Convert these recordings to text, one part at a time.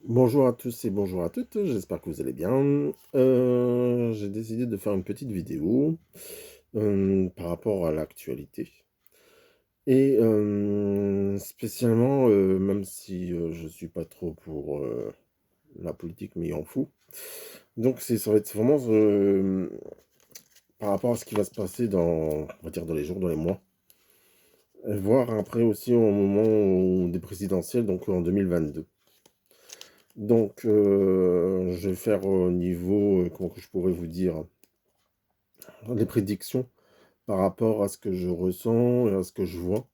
Bonjour à tous et bonjour à toutes, j'espère que vous allez bien. J'ai décidé de faire une petite vidéo par rapport à l'actualité. Et spécialement, même si je suis pas trop pour la politique, mais en fou. Donc ça va être vraiment par rapport à ce qui va se passer dans, on va dire, dans les jours, dans les mois. Et voir après aussi au moment des présidentielles, donc en 2022. Donc, je vais faire au niveau, comment que je pourrais vous dire, les prédictions par rapport à ce que je ressens et à ce que je vois,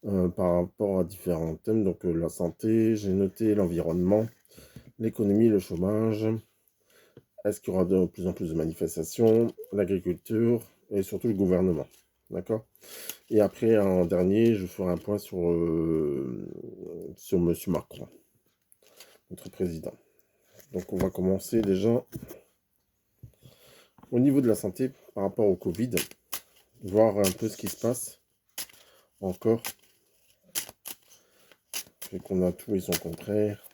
par rapport à différents thèmes. Donc, la santé, j'ai noté l'environnement, l'économie, le chômage, est-ce qu'il y aura de plus en plus de manifestations, l'agriculture et surtout le gouvernement. D'accord? Et après, en dernier, je ferai un point sur Monsieur Macron, notre président. Donc, on va commencer déjà au niveau de la santé par rapport au Covid, voir un peu ce qui se passe encore, et qu'on a tout et son contraire.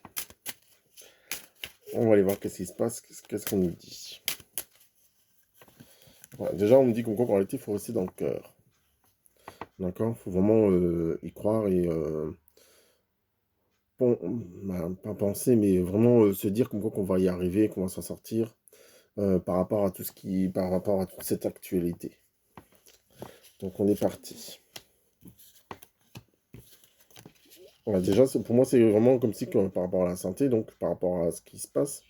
On va aller voir qu'est-ce qui se passe, qu'est-ce qu'on nous dit. Voilà, déjà, on me dit qu'en réalité, il faut rester dans le cœur. D'accord? Il faut vraiment y croire et pas penser, mais vraiment se dire comme quoi qu'on va y arriver, qu'on va s'en sortir par rapport à par rapport à toute cette actualité. Donc, on est parti. Voilà, déjà, pour moi, c'est vraiment comme si, par rapport à la santé, donc par rapport à ce qui se passe,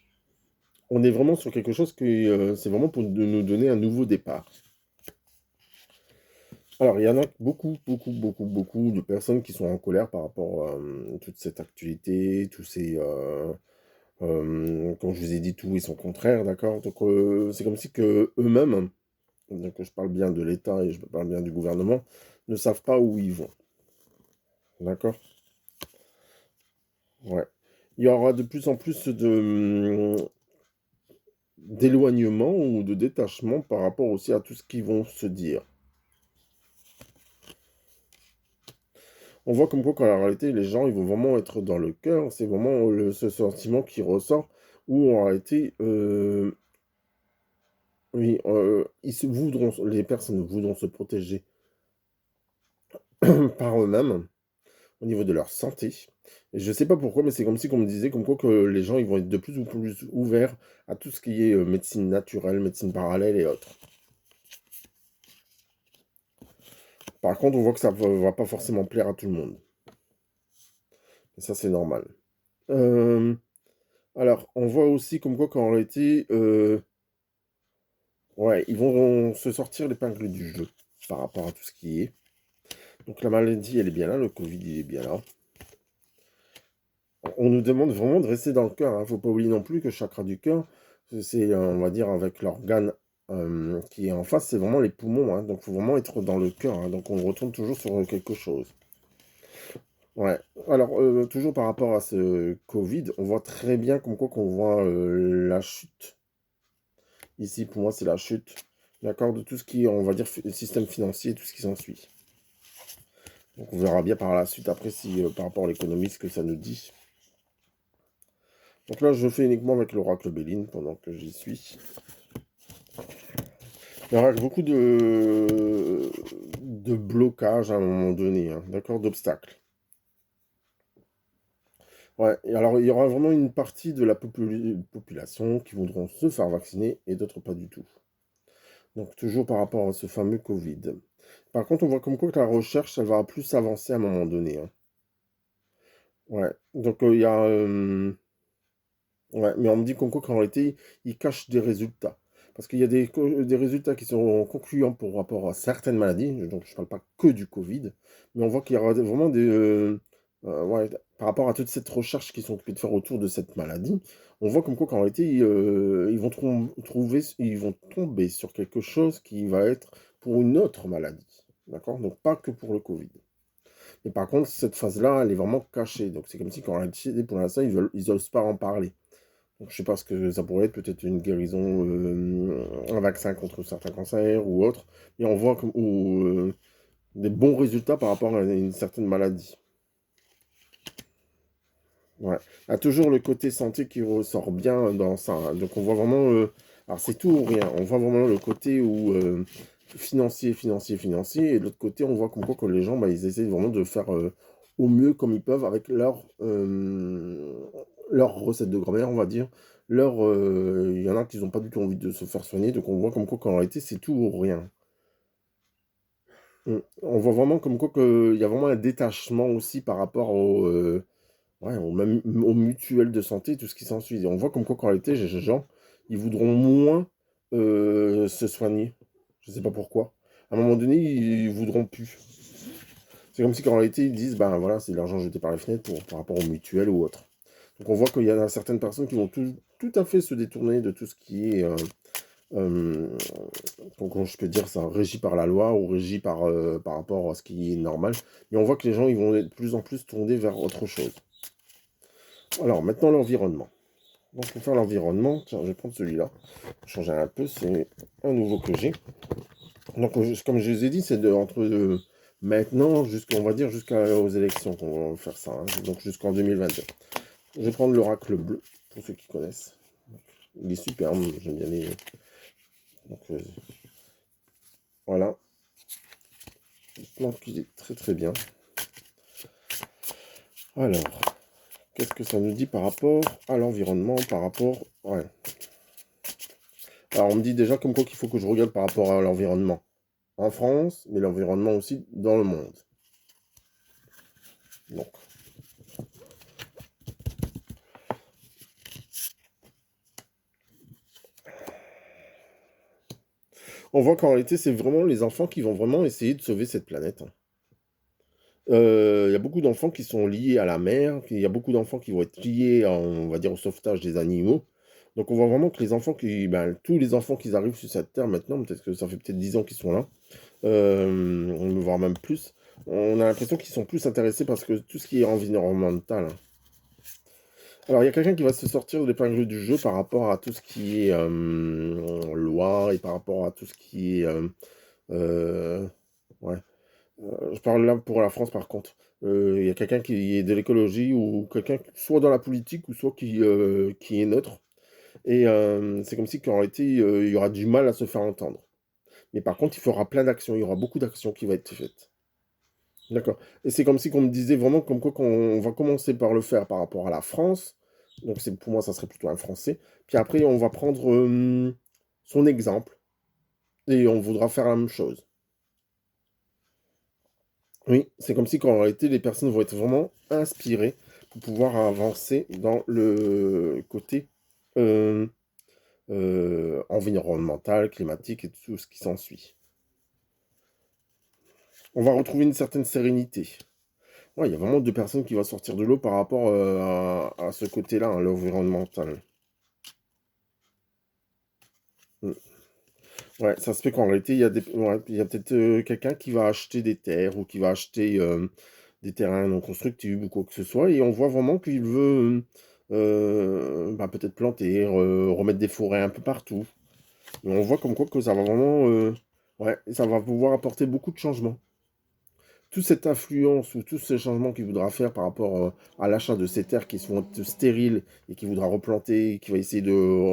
on est vraiment sur quelque chose qui, c'est vraiment pour nous donner un nouveau départ. Alors, il y en a beaucoup, beaucoup, beaucoup, beaucoup de personnes qui sont en colère par rapport à toute cette actualité, tous ces, comme je vous ai dit, tout et son contraire, d'accord? Donc, c'est comme si que eux-mêmes, donc je parle bien de l'État et je parle bien du gouvernement, ne savent pas où ils vont, d'accord? Ouais. Il y aura de plus en plus d'éloignement ou de détachement par rapport aussi à tout ce qu'ils vont se dire. On voit comme quoi qu'en réalité, les gens, ils vont vraiment être dans le cœur. C'est vraiment ce sentiment qui ressort où en réalité, oui, les personnes voudront se protéger par eux-mêmes au niveau de leur santé. Et je ne sais pas pourquoi, mais c'est comme si on me disait comme quoi que les gens, ils vont être de plus en plus ouverts à tout ce qui est médecine naturelle, médecine parallèle et autres. Par contre, on voit que ça ne va pas forcément plaire à tout le monde. Et ça, c'est normal. Euh, alors, on voit aussi comme quoi qu'en réalité, ouais, ils vont se sortir l'épingle du jeu par rapport à tout ce qui est. Donc la maladie, elle est bien là, le Covid, il est bien là. On nous demande vraiment de rester dans le cœur. Il ne faut pas oublier non plus que le chakra du cœur, c'est, on va dire, avec l'organe qui est en face, c'est vraiment les poumons. Hein. Donc il faut vraiment être dans le cœur. Hein. Donc on retourne toujours sur quelque chose. Ouais. Alors, toujours par rapport à ce Covid, on voit très bien comme quoi qu'on voit la chute. Ici, pour moi, c'est la chute. D'accord, de tout ce qui est, on va dire, système financier, tout ce qui s'ensuit. Donc on verra bien par la suite après si par rapport à l'économie ce que ça nous dit. Donc là je fais uniquement avec l'oracle Béline pendant que j'y suis. Il y aura beaucoup de blocages à un moment donné, hein, d'accord, d'obstacles. Ouais, et alors il y aura vraiment une partie de la population qui voudront se faire vacciner et d'autres pas du tout. Donc toujours par rapport à ce fameux Covid. Par contre on voit comme quoi que la recherche elle va plus avancer à un moment donné. Hein. Ouais, donc il y a ouais, mais on me dit comme quoi qu'en réalité, ils cachent des résultats. Parce qu'il y a des résultats qui sont concluants pour rapport à certaines maladies, donc je ne parle pas que du Covid, mais on voit qu'il y aura vraiment ouais, par rapport à toute cette recherche qu'ils sont occupés de faire autour de cette maladie, on voit comme quoi qu'en réalité, ils vont ils vont tomber sur quelque chose qui va être pour une autre maladie. D'accord? Donc pas que pour le Covid. Mais par contre, cette phase-là, elle est vraiment cachée. Donc c'est comme si qu'en réalité, pour l'instant, ils osent pas en parler. Donc, je sais pas ce que ça pourrait être, peut-être une guérison, un vaccin contre certains cancers ou autre, mais on voit des bons résultats par rapport à une certaine maladie. Ouais. Il y a toujours le côté santé qui ressort bien dans ça, hein. Donc on voit vraiment, alors c'est tout ou rien. On voit vraiment le côté où financier, financier, financier, et de l'autre côté, on voit comme quoi que les gens, bah, ils essaient vraiment de faire au mieux comme ils peuvent avec leur recette de grand-mère, on va dire. Il y en a qui n'ont pas du tout envie de se faire soigner, donc on voit comme quoi qu'en réalité, c'est tout ou rien. On voit vraiment comme quoi qu'il y a vraiment un détachement aussi par rapport ouais, même aux mutuelles de santé, tout ce qui s'ensuit. Et on voit comme quoi qu'en réalité, les gens, ils voudront moins se soigner. Je ne sais pas pourquoi. À un moment donné, ils voudront plus. C'est comme si qu'en réalité, ils disent, ben voilà, c'est de l'argent jeté par la fenêtre par rapport aux mutuelles ou autres. Donc on voit qu'il y a certaines personnes qui vont tout à fait se détourner de tout ce qui est, euh, comment je peux dire ça, régi par la loi ou régi par rapport à ce qui est normal. Mais on voit que les gens, ils vont de plus en plus tourner vers autre chose. Alors maintenant, l'environnement. Donc pour faire l'environnement, tiens, je vais prendre celui-là. Changer un peu, c'est un nouveau que j'ai. Donc comme je les ai dit, c'est entre maintenant jusqu'à, on va dire, jusqu'aux élections qu'on va faire ça, hein. Donc jusqu'en 2022. Je vais prendre l'oracle bleu, pour ceux qui connaissent. Il est superbe, j'aime bien les... Donc voilà, donc il est très très bien. Alors, qu'est-ce que ça nous dit par rapport à l'environnement, par rapport... Ouais. Alors on me dit déjà comme quoi qu'il faut que je regarde par rapport à l'environnement en France, mais l'environnement aussi dans le monde. Donc, on voit qu'en réalité, c'est vraiment les enfants qui vont vraiment essayer de sauver cette planète, hein. Il y a beaucoup d'enfants qui sont liés à la mer, il y a beaucoup d'enfants qui vont être liés, on va dire, au sauvetage des animaux. Donc on voit vraiment que les enfants tous les enfants qui arrivent sur cette terre maintenant, peut-être que ça fait peut-être 10 ans qu'ils sont là, voire même plus, on a l'impression qu'ils sont plus intéressés parce que tout ce qui est environnemental, hein. Alors, il y a quelqu'un qui va se sortir de l'épingle du jeu par rapport à tout ce qui est loi et par rapport à tout ce qui est... euh, ouais. Je parle là pour la France par contre. Il y a quelqu'un qui est de l'écologie ou quelqu'un soit dans la politique ou soit qui est neutre. Et c'est comme si qu'en réalité, il y aura du mal à se faire entendre. Mais par contre, il fera plein d'actions. Il y aura beaucoup d'actions qui vont être faites. D'accord. Et c'est comme si qu'on me disait vraiment comme quoi qu'on va commencer par le faire par rapport à la France. Donc c'est pour moi, ça serait plutôt un Français. Puis après, on va prendre son exemple et on voudra faire la même chose. Oui, c'est comme si qu'en réalité, les personnes vont être vraiment inspirées pour pouvoir avancer dans le côté euh, environnemental, climatique et tout ce qui s'ensuit. On va retrouver une certaine sérénité. Ouais, il y a vraiment deux personnes qui vont sortir de l'eau par rapport à ce côté-là, hein, l'environnemental. Mm. Ouais, ça se fait qu'en réalité, ouais, il y a peut-être quelqu'un qui va acheter des terres ou qui va acheter des terrains non constructibles ou quoi que ce soit, et on voit vraiment qu'il veut bah, peut-être planter, remettre des forêts un peu partout. Et on voit comme quoi que ça va vraiment, ouais, ça va pouvoir apporter beaucoup de changements. Toute cette influence ou tous ces changements qu'il voudra faire par rapport à l'achat de ces terres qui sont stériles et qu'il voudra replanter, qui va essayer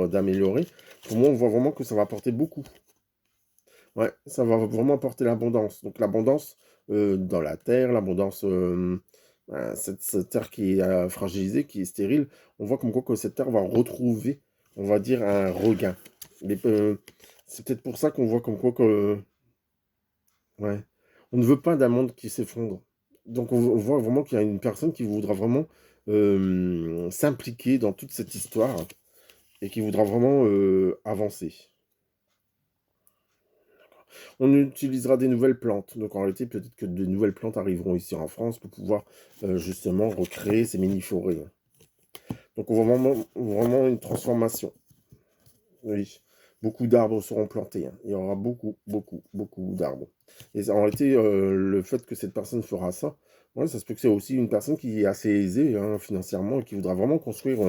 d'améliorer, pour moi, on voit vraiment que ça va apporter beaucoup. Ouais, ça va vraiment apporter l'abondance. Donc l'abondance dans la terre, l'abondance, cette terre qui est fragilisée, qui est stérile, on voit comme quoi que cette terre va retrouver, on va dire, un regain. C'est peut-être pour ça qu'on voit comme quoi que, ouais, on ne veut pas d'un monde qui s'effondre. Donc on voit vraiment qu'il y a une personne qui voudra vraiment s'impliquer dans toute cette histoire et qui voudra vraiment avancer. On utilisera des nouvelles plantes. Donc en réalité, peut-être que de nouvelles plantes arriveront ici en France pour pouvoir justement recréer ces mini-forêts. Donc on voit vraiment une transformation. Oui, beaucoup d'arbres seront plantés, hein. Il y aura beaucoup, beaucoup, beaucoup d'arbres. Et en réalité, le fait que cette personne fera ça, ouais, ça se peut que c'est aussi une personne qui est assez aisée, hein, financièrement et qui voudra vraiment construire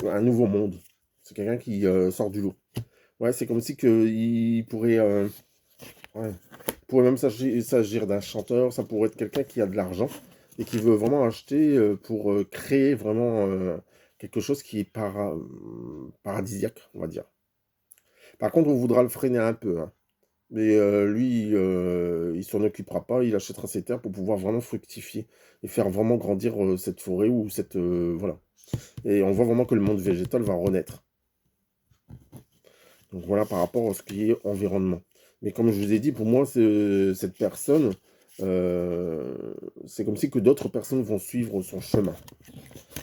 un nouveau monde. C'est quelqu'un qui sort du lot. Ouais, c'est comme si que, il pourrait, ouais, il pourrait même s'agir d'un chanteur, ça pourrait être quelqu'un qui a de l'argent et qui veut vraiment acheter pour créer vraiment quelque chose qui est paradisiaque, on va dire. Par contre, on voudra le freiner un peu, hein. Mais lui, il s'en occupera pas, il achètera ses terres pour pouvoir vraiment fructifier et faire vraiment grandir cette forêt ou cette... voilà. Et on voit vraiment que le monde végétal va renaître. Donc voilà par rapport à ce qui est environnement. Mais comme je vous ai dit, pour moi, cette personne, euh, c'est comme si que d'autres personnes vont suivre son chemin.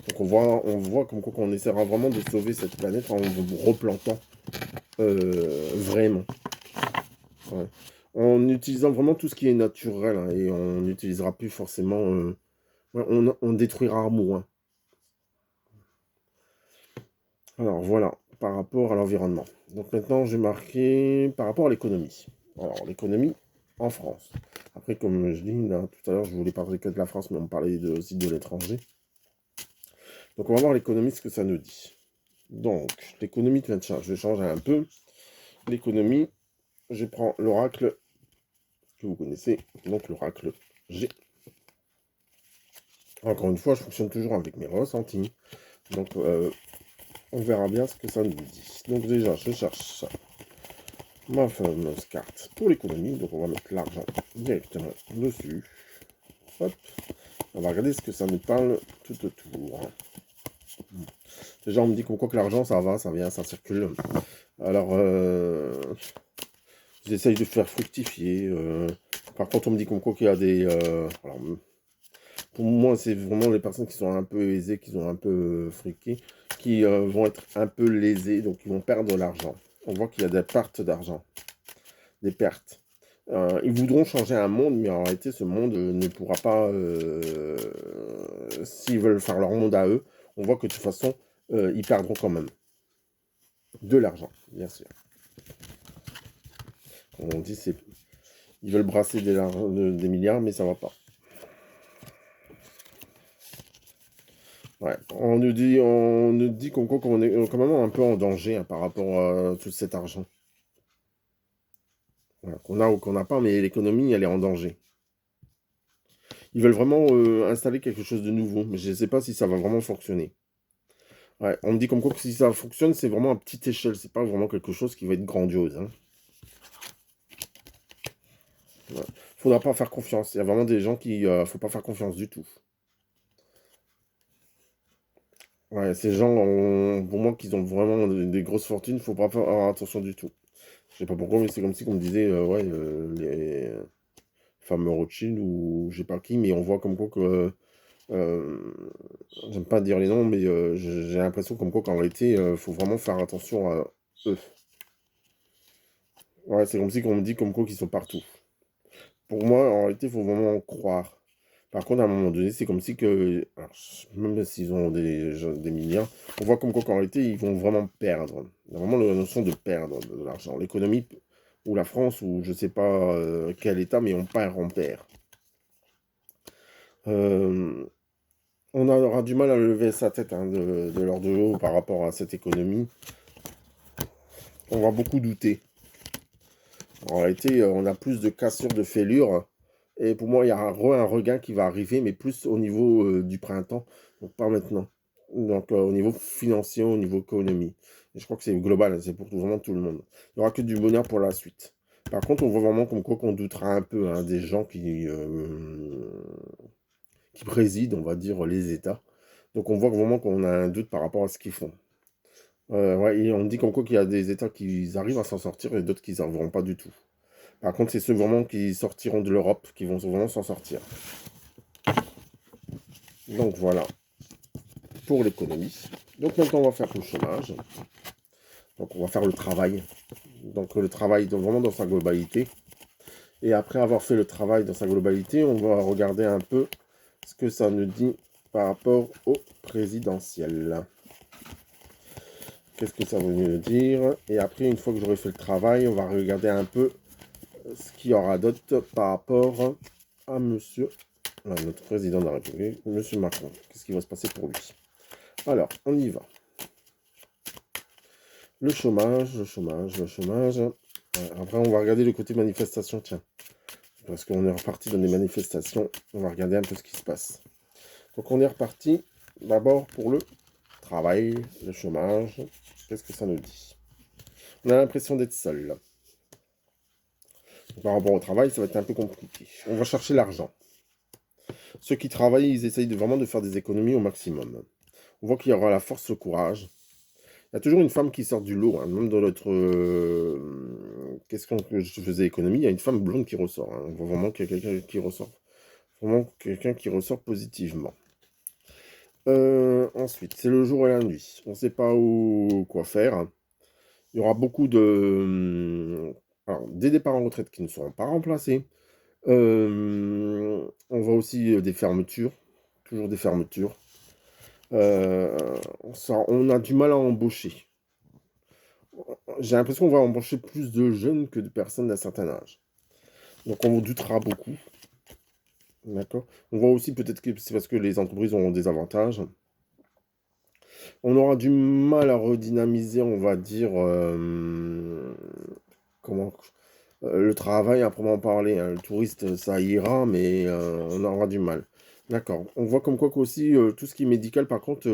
Donc on voit comme quoi qu'on essaiera vraiment de sauver cette planète en replantant vraiment. Ouais. En utilisant vraiment tout ce qui est naturel, hein, et on n'utilisera plus forcément... ouais, on détruira moins. Alors voilà, par rapport à l'environnement. Donc maintenant, j'ai marqué par rapport à l'économie. Alors l'économie en France. Après, comme je dis, là, tout à l'heure, je voulais parler que de la France, mais on parlait aussi de l'étranger. Donc on va voir l'économie, ce que ça nous dit. Donc, l'économie, tiens, je vais changer un peu. L'économie, je prends l'oracle que vous connaissez, donc l'oracle G. Encore une fois, je fonctionne toujours avec mes ressentis. Donc, on verra bien ce que ça nous dit. Donc déjà, je cherche ma fameuse carte pour l'économie. Donc, on va mettre l'argent directement dessus. Hop. On va regarder ce que ça nous parle tout autour. Déjà, on me dit comme quoi que l'argent, ça va, ça vient, ça circule. Alors, j'essaye de faire fructifier. Par contre, on me dit comme quoi qu'il y a des... alors, pour moi, c'est vraiment les personnes qui sont un peu aisées, qui sont un peu friquées, qui vont être un peu lésées, donc ils vont perdre de l'argent. On voit qu'il y a des pertes d'argent, des pertes. Ils voudront changer un monde, mais en réalité, ce monde ne pourra pas, s'ils veulent faire leur monde à eux, on voit que de toute façon, ils perdront quand même de l'argent, bien sûr. Comme on dit, ils veulent brasser des milliards, mais ça va pas. Ouais, on nous dit qu'on est quand même un peu en danger, hein, par rapport à tout cet argent. Voilà, qu'on a ou qu'on n'a pas, mais l'économie, elle est en danger. Ils veulent vraiment installer quelque chose de nouveau, mais je ne sais pas si ça va vraiment fonctionner. Ouais, on me dit comme quoi que si ça fonctionne, c'est vraiment à petite échelle, c'est pas vraiment quelque chose qui va être grandiose, hein. Ouais. Faudra pas faire confiance. Il y a vraiment des gens qui faut pas faire confiance du tout. Ouais, ces gens, pour moi, qu'ils ont vraiment des grosses fortunes, faut pas faire attention du tout. Je sais pas pourquoi, mais c'est comme si on me disait, ouais, les fameux Rothschild ou je sais pas qui, mais on voit comme quoi que, euh, j'aime pas dire les noms, mais j'ai l'impression comme quoi qu'en réalité, faut vraiment faire attention à eux. Ouais, c'est comme si on me dit comme quoi qu'ils sont partout. Pour moi, en réalité, il faut vraiment en croire. Par contre, à un moment donné, c'est comme si que, alors, même s'ils ont des milliards, on voit comme quoi qu'en réalité, ils vont vraiment perdre. Il y a vraiment la notion de perdre de l'argent. L'économie, ou la France, ou je sais pas quel État, mais on perd, on perd. Euh, on aura du mal à lever sa tête, hein, de l'or de l'eau par rapport à cette économie. On va beaucoup douter. En réalité, on a plus de cassures, de fêlures. Et pour moi, il y a un regain qui va arriver, mais plus au niveau du printemps, donc pas maintenant. Donc au niveau financier, au niveau économie. Et je crois que c'est global, hein, c'est pour vraiment tout le monde. Il n'y aura que du bonheur pour la suite. Par contre, on voit vraiment comme quoi qu'on doutera un peu, hein, des gens qui président, on va dire, les États. Donc on voit vraiment qu'on a un doute par rapport à ce qu'ils font. Ouais, et on dit comme quoi qu'il y a des États qui arrivent à s'en sortir et d'autres qui n'arriveront pas du tout. Par contre, c'est ceux vraiment qui sortiront de l'Europe qui vont vraiment s'en sortir. Donc voilà, pour l'économie. Donc maintenant, on va faire le chômage. Donc on va faire le travail. Donc le travail vraiment dans sa globalité. Et après avoir fait le travail dans sa globalité, on va regarder un peu ce que ça nous dit par rapport au présidentiel. Qu'est-ce que ça veut nous dire? Et après, une fois que j'aurai fait le travail, on va regarder un peu ce qu'il y aura d'autre par rapport à monsieur, notre président de la République, monsieur Macron. Qu'est-ce qui va se passer pour lui? Alors, on y va. Le chômage, le chômage, le chômage. Après, on va regarder le côté manifestation. Tiens, parce qu'on est reparti dans des manifestations. On va regarder un peu ce qui se passe. Donc on est reparti d'abord pour le travail, le chômage. Qu'est-ce que ça nous dit? On a l'impression d'être seul. Par rapport au travail, ça va être un peu compliqué. On va chercher l'argent. Ceux qui travaillent, ils essayent vraiment de faire des économies au maximum. On voit qu'il y aura la force, le courage. Il y a toujours une femme qui sort du lot, hein. Même dans notre question que je faisais économie, il y a une femme blonde qui ressort, hein. On voit vraiment qu'il y a quelqu'un qui ressort. Vraiment quelqu'un qui ressort positivement. Ensuite, c'est le jour et la nuit. On ne sait pas quoi faire. Il y aura beaucoup de... alors, des départs en retraite qui ne seront pas remplacés. On voit aussi des fermetures. Toujours des fermetures. On a du mal à embaucher. J'ai l'impression qu'on va embaucher plus de jeunes que de personnes d'un certain âge. Donc on doutera beaucoup. D'accord. On voit aussi peut-être que c'est parce que les entreprises auront des avantages. On aura du mal à redynamiser, on va dire, comment, le travail à proprement parler, hein. Le touriste, ça ira, mais on aura du mal. D'accord. On voit comme quoi qu'aussi, tout ce qui est médical, par contre,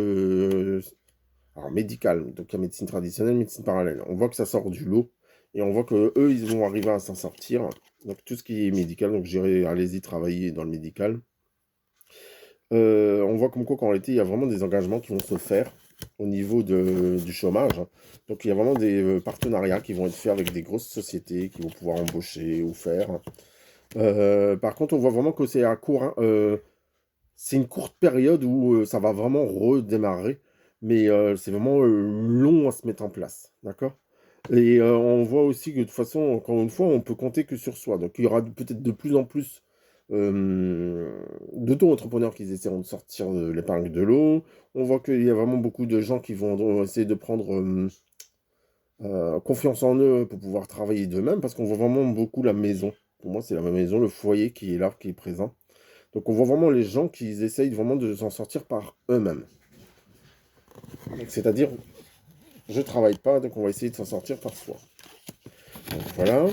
alors médical, donc la médecine traditionnelle, médecine parallèle, on voit que ça sort du lot, et on voit que eux, ils vont arriver à s'en sortir. Donc tout ce qui est médical, donc j'irai, allez-y travailler dans le médical. On voit comme quoi qu'en réalité, il y a vraiment des engagements qui vont se faire au niveau du chômage. Donc il y a vraiment des partenariats qui vont être faits avec des grosses sociétés qui vont pouvoir embaucher ou faire. Par contre, on voit vraiment que c'est à court, hein, c'est une courte période où ça va vraiment redémarrer, mais c'est vraiment long à se mettre en place, d'accord? Et on voit aussi que de toute façon, encore une fois, on peut compter que sur soi. Donc il y aura peut-être de plus en plus d'auto-entrepreneurs qui essaieront de sortir l'épingle de l'eau. On voit qu'il y a vraiment beaucoup de gens qui vont essayer de prendre confiance en eux pour pouvoir travailler d'eux-mêmes, parce qu'on voit vraiment beaucoup la maison. Pour moi, c'est la maison, le foyer qui est là, qui est présent. Donc on voit vraiment les gens qui essayent vraiment de s'en sortir par eux-mêmes. C'est-à-dire, je travaille pas, donc on va essayer de s'en sortir par soi. Donc voilà,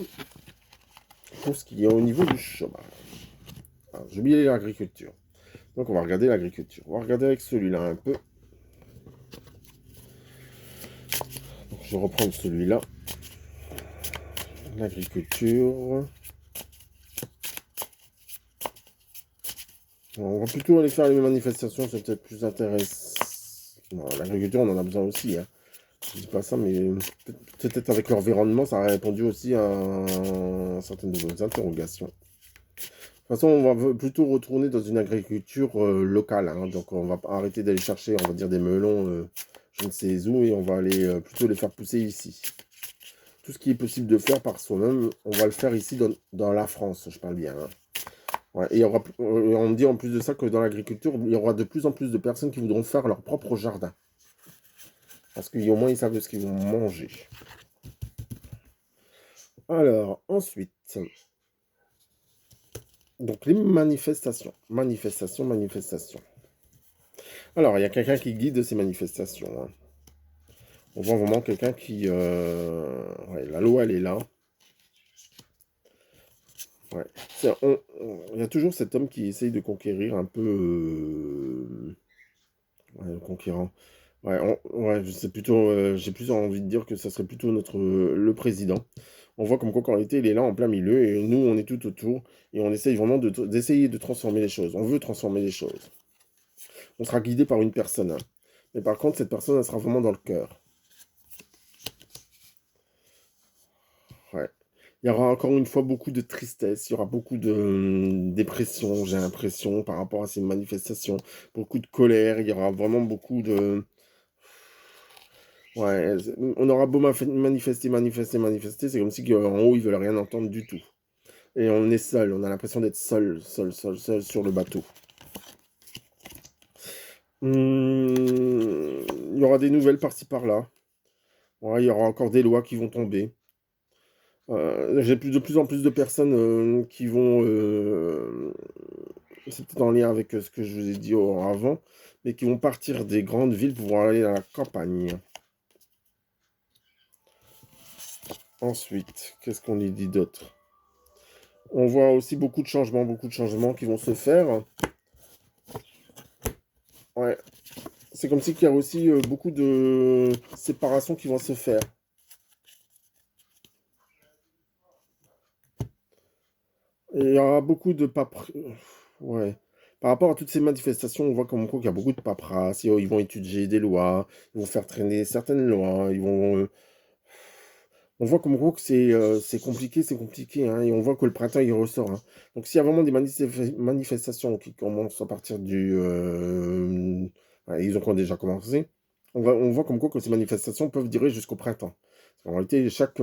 pour ce qui est au niveau du chômage. J'ai oublié l'agriculture. Donc on va regarder l'agriculture. On va regarder avec celui-là un peu. Donc, je reprends celui-là. L'agriculture. On va plutôt aller faire les manifestations, c'est peut-être plus intéressant. Bon, l'agriculture, on en a besoin aussi, hein. Je dis pas ça, mais peut-être avec l'environnement, ça a répondu aussi à certaines de vos interrogations. De toute façon, on va plutôt retourner dans une agriculture locale, hein. Donc on va arrêter d'aller chercher, on va dire, des melons, je ne sais où, et on va aller plutôt les faire pousser ici. Tout ce qui est possible de faire par soi-même, on va le faire ici dans la France, je parle bien, hein. Ouais, et on me dit en plus de ça que dans l'agriculture, il y aura de plus en plus de personnes qui voudront faire leur propre jardin. Parce qu'au moins, ils savent ce qu'ils vont manger. Alors, ensuite, donc les manifestations. Manifestations. Alors, il y a quelqu'un qui guide ces manifestations, hein. On voit vraiment quelqu'un qui... ouais, la loi, elle est là. Ouais. Il y a toujours cet homme qui essaye de conquérir un peu... ouais, le conquérant. Ouais, ouais, c'est plutôt, j'ai plus envie de dire que ça serait plutôt le président. On voit comme quoi, en réalité, il est là en plein milieu et nous, on est tout autour et on essaye vraiment d'essayer de transformer les choses. On veut transformer les choses. On sera guidé par une personne, hein. Mais par contre, cette personne, elle sera vraiment dans le cœur. Ouais. Il y aura encore une fois beaucoup de tristesse, il y aura beaucoup de dépression, j'ai l'impression, par rapport à ces manifestations. Beaucoup de colère, il y aura vraiment beaucoup de... Ouais, on aura beau manifester, c'est comme si en haut, ils veulent rien entendre du tout. Et on est seul, on a l'impression d'être seul sur le bateau. Il y aura des nouvelles par-ci par-là. Ouais, il y aura encore des lois qui vont tomber. J'ai de plus en plus de personnes qui vont... c'est peut-être en lien avec ce que je vous ai dit auparavant, mais qui vont partir des grandes villes pour aller à la campagne. Ensuite, qu'est-ce qu'on y dit d'autre? On voit aussi beaucoup de changements qui vont se faire. Ouais, c'est comme si qu'il y a aussi beaucoup de séparations qui vont se faire. Et il y aura beaucoup de ouais. Par rapport à toutes ces manifestations, on voit comme quoi qu'il y a beaucoup de paperasse. Ils vont étudier des lois, ils vont faire traîner certaines lois, ils vont. On voit comme quoi que c'est compliqué, hein, et on voit que le printemps il ressort, hein. Donc s'il y a vraiment des manifestations qui commencent à partir du, ouais, ils ont déjà commencé. On voit comme quoi que ces manifestations peuvent durer jusqu'au printemps. En réalité, chaque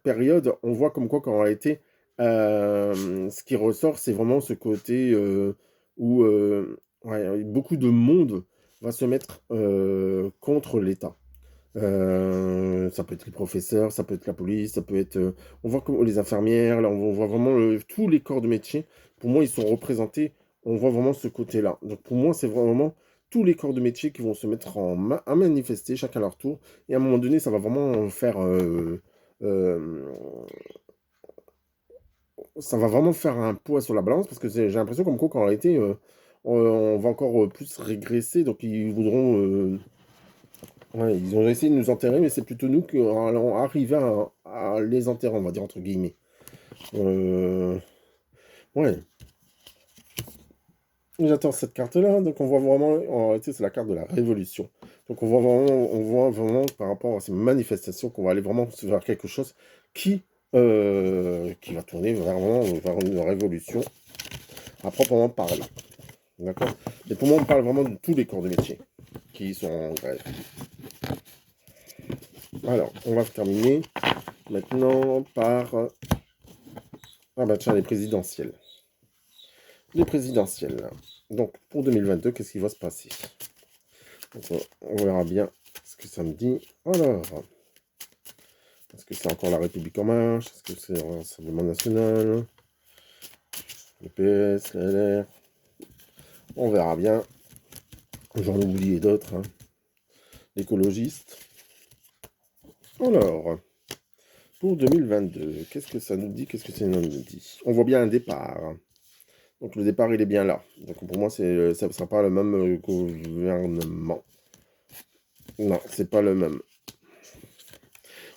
période, on voit comme quoi qu'en réalité, ce qui ressort, c'est vraiment ce côté où ouais, beaucoup de monde va se mettre contre l'État. Ça peut être les professeurs, ça peut être la police, ça peut être. On voit comme les infirmières, là, on voit vraiment tous les corps de métier. Pour moi, ils sont représentés. On voit vraiment ce côté-là. Donc pour moi, c'est vraiment tous les corps de métier qui vont se mettre à manifester, chacun à leur tour. Et à un moment donné, ça va vraiment faire. Euh, Ça va vraiment faire un poids sur la balance parce que j'ai l'impression comme quoi qu'en réalité, on va encore plus régresser. Donc ils voudront. Ouais, ils ont essayé de nous enterrer, mais c'est plutôt nous qui allons arriver à les enterrer, on va dire, entre guillemets. Euh, ouais, j'attends cette carte-là, donc on voit vraiment, en réalité, c'est la carte de la révolution. Donc on voit vraiment par rapport à ces manifestations qu'on va aller vraiment vers quelque chose qui va tourner vraiment vers une révolution à proprement parler. D'accord? Et pour moi, on parle vraiment de tous les corps de métier qui sont en grève. Alors, on va terminer maintenant par ah bah tiens, les présidentielles. Les présidentielles. Donc, pour 2022, qu'est-ce qui va se passer? Donc, on verra bien ce que ça me dit. Alors, est-ce que c'est encore la République en marche? Est-ce que c'est un Rassemblement national? Le PS, la LR? On verra bien. J'en ai oublié d'autres, hein. L'écologiste. Alors, pour 2022, qu'est-ce que ça nous dit? Qu'est-ce que ça nous dit? On voit bien un départ. Donc le départ, il est bien là. Donc pour moi, ça ne sera pas le même gouvernement. Non, c'est pas le même.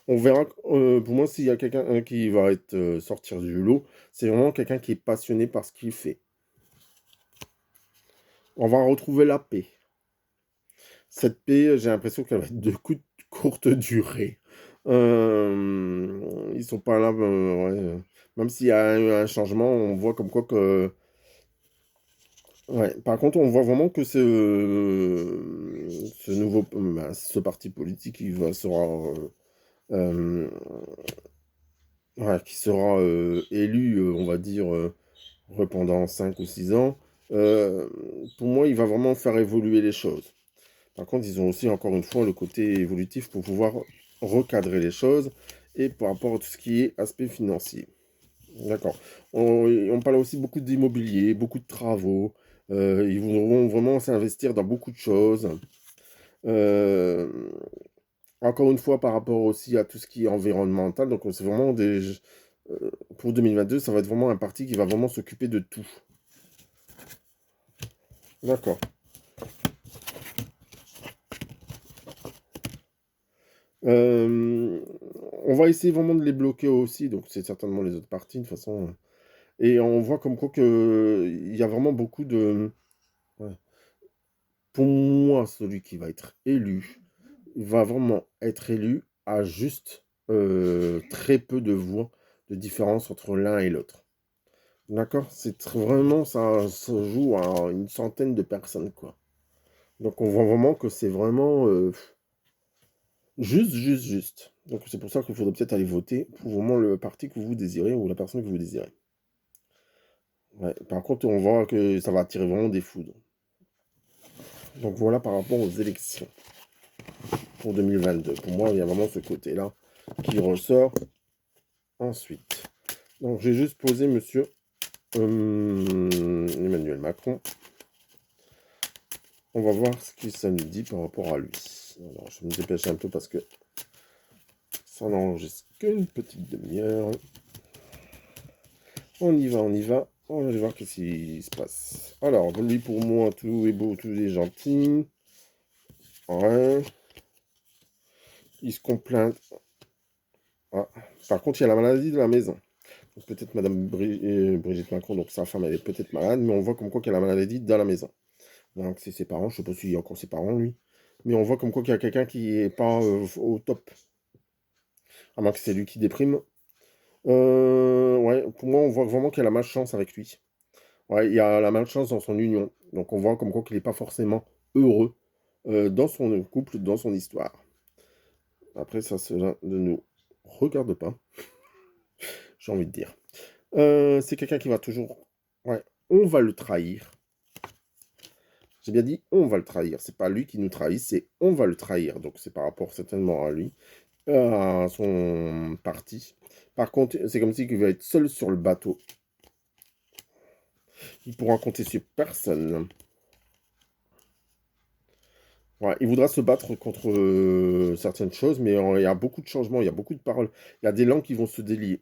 On verra, pour moi, s'il y a quelqu'un qui va être sortir du lot, c'est vraiment quelqu'un qui est passionné par ce qu'il fait. On va retrouver la paix. Cette paix, j'ai l'impression qu'elle va être de courte durée. Ils sont pas là, ouais. Même s'il y a eu un changement, on voit comme quoi que ouais, par contre, on voit vraiment que ce nouveau, bah, ce parti politique euh, ouais, qui sera élu, on va dire, pendant 5 ou 6 ans. euh, pour moi, il va vraiment faire évoluer les choses. Par contre, ils ont aussi, encore une fois, le côté évolutif pour pouvoir recadrer les choses et par rapport à tout ce qui est aspect financier. D'accord. On parle aussi beaucoup d'immobilier, beaucoup de travaux. Ils voudront vraiment s'investir dans beaucoup de choses. Euh, Encore une fois, par rapport aussi à tout ce qui est environnemental. Donc, c'est vraiment pour 2022, ça va être vraiment un parti qui va vraiment s'occuper de tout. D'accord. Euh, on va essayer vraiment de les bloquer aussi. Donc, c'est certainement les autres partis, de toute façon. Et on voit comme quoi que il y a vraiment beaucoup de. Ouais. Pour moi, celui qui va être élu, il va vraiment être élu à juste très peu de voix de différence entre l'un et l'autre. D'accord? Vraiment, ça se joue à une centaine de personnes, quoi. Donc on voit vraiment que c'est vraiment juste. Donc c'est pour ça qu'il faudrait peut-être aller voter pour vraiment le parti que vous désirez ou la personne que vous désirez. Ouais. Par contre, on voit que ça va attirer vraiment des foudres. Donc voilà par rapport aux élections pour 2022. Pour moi, il y a vraiment ce côté-là qui ressort ensuite. Donc j'ai juste posé monsieur Emmanuel Macron. On va voir ce que ça nous dit par rapport à lui. Alors, je vais me dépêcher un peu parce que Ça n'enregistre qu'une petite demi-heure. On y va, on y va. On va aller voir qu'est-ce qui se passe. Alors, lui, pour moi, tout est beau, tout est gentil. Ouais. Il se complaint. Ah. Par contre, il y a la maladie de la maison. Peut-être Madame Brigitte Macron, donc sa femme, elle est peut-être malade, mais on voit comme quoi qu'il y a la maladie dans la maison. Donc c'est ses parents, je sais pas s'il y a encore ses parents, lui. Mais on voit comme quoi qu'il y a quelqu'un qui est pas au top. À moins que c'est lui qui déprime. Ouais, pour moi, on voit vraiment qu'il y a la malchance avec lui. Ouais, il y a la malchance dans son union. Donc on voit comme quoi qu'il n'est pas forcément heureux dans son couple, dans son histoire. Après, ça, cela ne nous regarde pas, j'ai envie de dire. C'est quelqu'un qui va toujours... Ouais, on va le trahir. J'ai bien dit on va le trahir. C'est pas lui qui nous trahit, c'est on va le trahir. Donc c'est par rapport certainement à lui, à son parti. Par contre, c'est comme si il va être seul sur le bateau. Il pourra compter sur personne. Ouais, il voudra se battre contre certaines choses, mais il y a beaucoup de changements, il y a beaucoup de paroles. Il y a des langues qui vont se délier.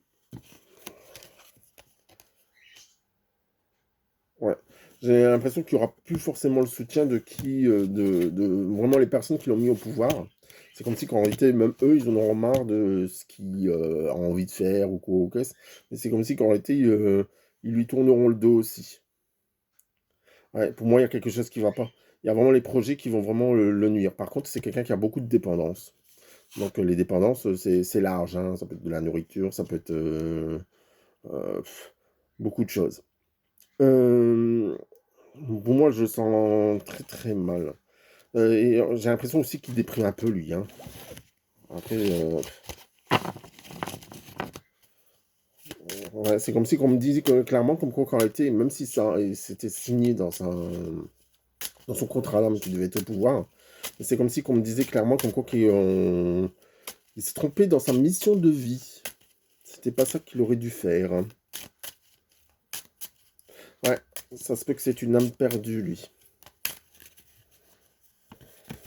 Ouais. J'ai l'impression qu'il n'y aura plus forcément le soutien de qui, de vraiment les personnes qui l'ont mis au pouvoir. C'est comme si qu'en réalité, même eux, ils en auront marre de ce qu'ils ont envie de faire ou quoi, ou qu'est-ce. Mais c'est comme si qu'en réalité, ils lui tourneront le dos aussi. Ouais, pour moi, il y a quelque chose qui ne va pas. Il y a vraiment les projets qui vont vraiment le nuire. Par contre, c'est quelqu'un qui a beaucoup de dépendance. Donc les dépendances, c'est large, hein. Ça peut être de la nourriture, ça peut être beaucoup de choses. Euh, pour moi, je sens très très mal. Et j'ai l'impression aussi qu'il déprime un peu, lui, hein. Après, ouais, c'est comme si on me disait que, clairement, comme quoi, qu'en réalité, même si ça c'était signé dans son contrat d'âme qui devait être au pouvoir, c'est comme si qu'on me disait clairement comme quoi il s'est trompé dans sa mission de vie. C'était pas ça qu'il aurait dû faire, hein. Ouais, ça se peut que c'est une âme perdue, lui.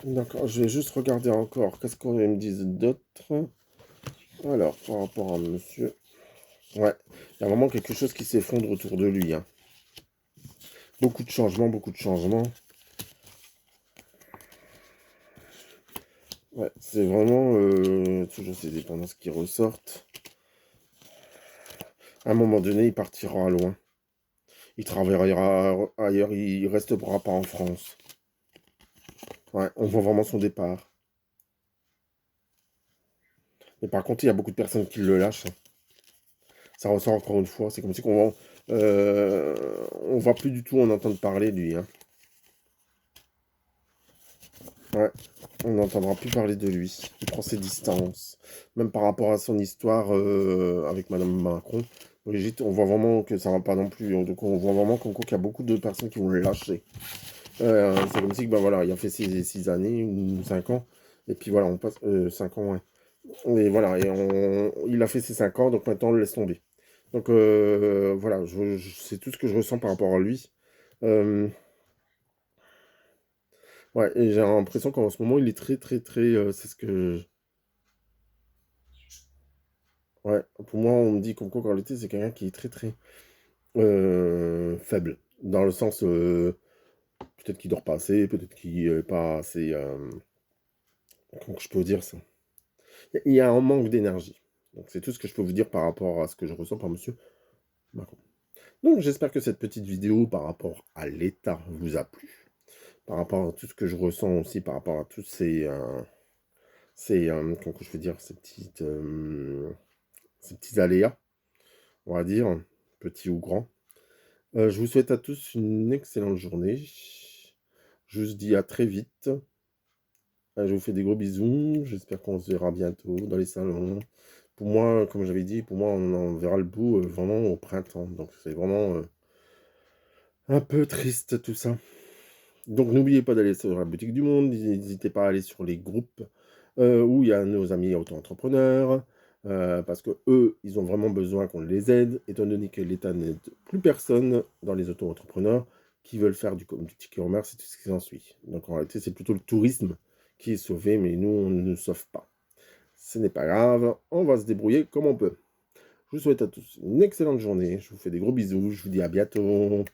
D'accord, je vais juste regarder encore. Qu'est-ce qu'on me dise d'autre? Alors, par rapport à monsieur... Ouais, il y a vraiment quelque chose qui s'effondre autour de lui, hein. Beaucoup de changements, beaucoup de changements. Ouais, c'est vraiment toujours ces dépendances qui ressortent. À un moment donné, il partira loin. Il travaillera ailleurs, il restera pas en France. Ouais, on voit vraiment son départ. Mais par contre, il y a beaucoup de personnes qui le lâchent, hein. Ça ressort encore une fois. C'est comme si on va plus du tout en entendre parler, lui, hein. Ouais, on n'entendra plus parler de lui. Il prend ses distances. Même par rapport à son histoire avec Madame Macron, Brigitte, on voit vraiment que ça va pas non plus. Donc on voit vraiment qu'il y a beaucoup de personnes qui vont le lâcher. C'est comme si ben voilà, il a fait ses 6 années ou 5 ans. Et puis voilà, on passe 5 ans, ouais. Et voilà, il a fait ses 5 ans, donc maintenant on le laisse tomber. Donc voilà, c'est tout ce que je ressens par rapport à lui. Euh, ouais, et j'ai l'impression qu'en ce moment, il est très, très, très. C'est ce que. Ouais, pour moi, on me dit comme quoi, qu'en réalité, c'est quelqu'un qui est très, très faible. Dans le sens, peut-être qu'il dort pas assez, peut-être qu'il n'est pas assez. Comment je peux dire ça? Il y a un manque d'énergie. Donc, c'est tout ce que je peux vous dire par rapport à ce que je ressens par monsieur Macron. Donc, j'espère que cette petite vidéo par rapport à l'État vous a plu. Par rapport à tout ce que je ressens aussi, par rapport à tous comment je peux dire, ces petits aléas, on va dire, petits ou grands. Je vous souhaite à tous une excellente journée. Je vous dis à très vite. Je vous fais des gros bisous. J'espère qu'on se verra bientôt dans les salons. Pour moi, comme j'avais dit, pour moi, on en verra le bout vraiment au printemps. Donc c'est vraiment un peu triste tout ça. Donc n'oubliez pas d'aller sur la boutique du monde. N'hésitez pas à aller sur les groupes où il y a nos amis auto-entrepreneurs. Parce que eux, ils ont vraiment besoin qu'on les aide, étant donné que l'État n'aide plus personne dans les auto-entrepreneurs qui veulent faire du petit commerce et tout ce qui s'ensuit. Donc en réalité, c'est plutôt le tourisme qui est sauvé, mais nous, on ne nous sauve pas. Ce n'est pas grave, on va se débrouiller comme on peut. Je vous souhaite à tous une excellente journée. Je vous fais des gros bisous. Je vous dis à bientôt.